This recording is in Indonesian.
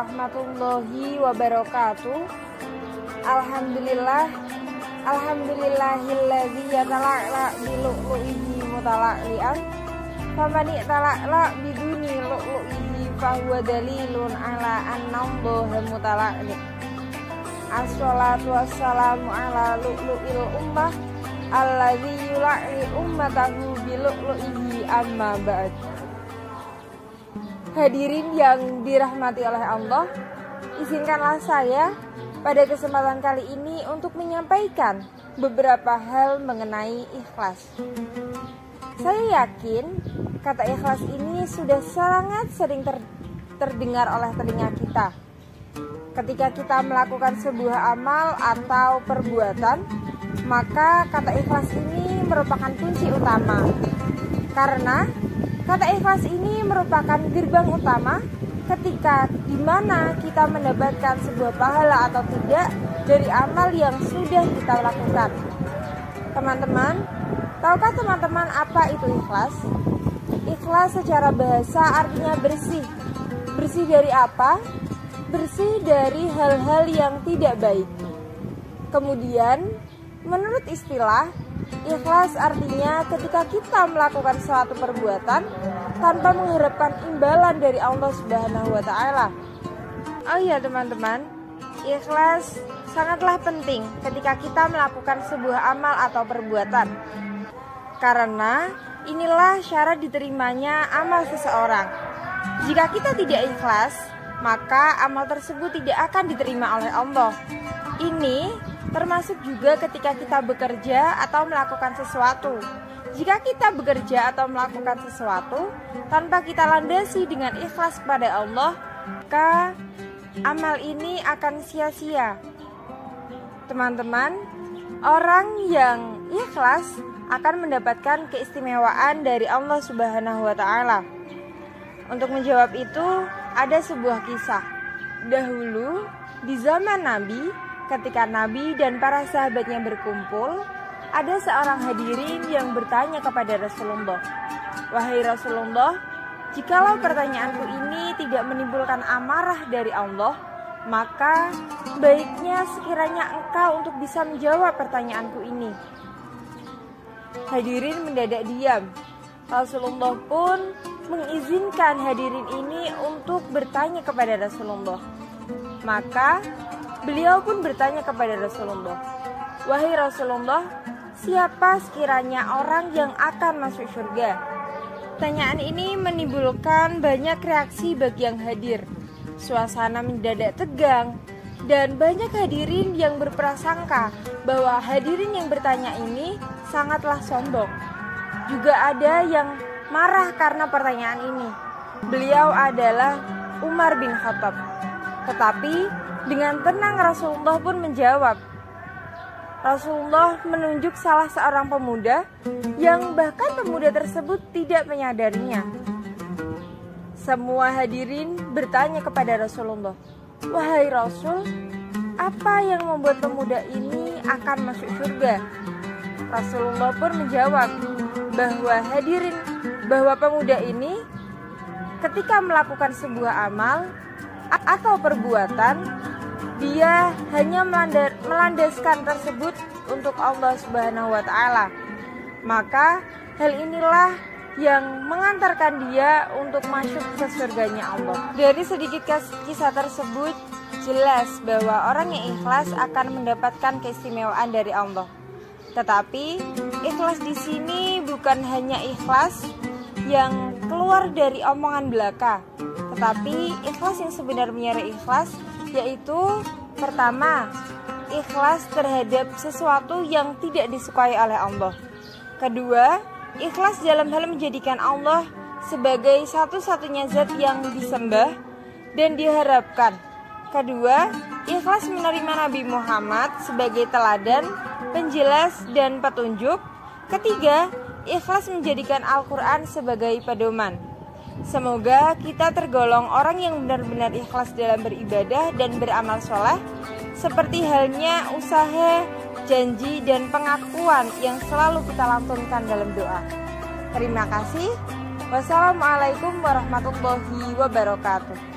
warahmatullahi wabarakatuh. Alhamdulillahilladzi yatala'la bilu'lu'ihi mutala'lian famani tala'la biduni lu'lu'ihi fahuwa dalilun ala annallahu mutala'li. Assalatu wassalamu ala lu'lu'il ummah alladzi yula'li ummatahu bilu'lu'ihi amma ba'd. Hadirin yang dirahmati oleh Allah, izinkanlah saya pada kesempatan kali ini untuk menyampaikan beberapa hal mengenai ikhlas. Saya yakin kata ikhlas ini sudah sangat sering terdengar oleh telinga kita. Ketika kita melakukan sebuah amal atau perbuatan, maka kata ikhlas ini merupakan kunci utama. Karena kata ikhlas ini merupakan gerbang utama ketika di mana kita mendapatkan sebuah pahala atau tidak dari amal yang sudah kita lakukan. Teman-teman, tahukah teman-teman apa itu ikhlas? Ikhlas secara bahasa artinya bersih. Bersih dari apa? Bersih dari hal-hal yang tidak baik. Kemudian, menurut istilah, ikhlas artinya ketika kita melakukan suatu perbuatan tanpa mengharapkan imbalan dari Allah Subhanahu wa Ta'ala. Oh iya teman-teman, ikhlas sangatlah penting ketika kita melakukan sebuah amal atau perbuatan. Karena inilah syarat diterimanya amal seseorang. Jika kita tidak ikhlas, maka amal tersebut tidak akan diterima oleh Allah. Ini termasuk juga ketika kita bekerja atau melakukan sesuatu. Jika kita bekerja atau melakukan sesuatu tanpa kita landasi dengan ikhlas kepada Allah, maka amal ini akan sia-sia. Teman-teman, orang yang ikhlas akan mendapatkan keistimewaan dari Allah Subhanahu wa Ta'ala. Untuk menjawab itu, ada sebuah kisah. Dahulu, di zaman Nabi, ketika Nabi dan para sahabatnya berkumpul, ada seorang hadirin yang bertanya kepada Rasulullah, "Wahai Rasulullah, jikalau pertanyaanku ini tidak menimbulkan amarah dari Allah, maka baiknya sekiranya engkau untuk bisa menjawab pertanyaanku ini." Hadirin mendadak diam. Rasulullah pun mengizinkan hadirin ini untuk bertanya kepada Rasulullah. Maka beliau pun bertanya kepada Rasulullah, "Wahai Rasulullah, siapa sekiranya orang yang akan masuk surga?" Pertanyaan ini menimbulkan banyak reaksi bagi yang hadir. Suasana mendadak tegang dan banyak hadirin yang berprasangka bahwa hadirin yang bertanya ini sangatlah sombong. Juga ada yang marah karena pertanyaan ini. Beliau adalah Umar bin Khattab. Tetapi dengan tenang Rasulullah pun menjawab. Rasulullah menunjuk salah seorang pemuda yang bahkan pemuda tersebut tidak menyadarinya. Semua hadirin bertanya kepada Rasulullah, "Wahai Rasul, apa yang membuat pemuda ini akan masuk surga?" Rasulullah pun menjawab bahwa pemuda ini ketika melakukan sebuah amal atau perbuatan, dia hanya melandaskan tersebut untuk Allah Subhanahu wa Ta'ala. Maka hal inilah yang mengantarkan dia untuk masuk ke surganya Allah. Dari sedikit kisah tersebut jelas bahwa orang yang ikhlas akan mendapatkan keistimewaan dari Allah. Tetapi ikhlas di sini bukan hanya ikhlas yang keluar dari omongan belaka, tetapi ikhlas yang sebenarnya ikhlas yaitu pertama, ikhlas terhadap sesuatu yang tidak disukai oleh Allah. Kedua, ikhlas dalam hal menjadikan Allah sebagai satu-satunya zat yang disembah dan diharapkan. Kedua, ikhlas menerima Nabi Muhammad sebagai teladan, penjelas, dan petunjuk. Ketiga, ikhlas menjadikan Al-Quran sebagai pedoman. Semoga kita tergolong orang yang benar-benar ikhlas dalam beribadah dan beramal soleh, seperti halnya usaha, janji, dan pengakuan yang selalu kita lantunkan dalam doa. Terima kasih. Wassalamualaikum warahmatullahi wabarakatuh.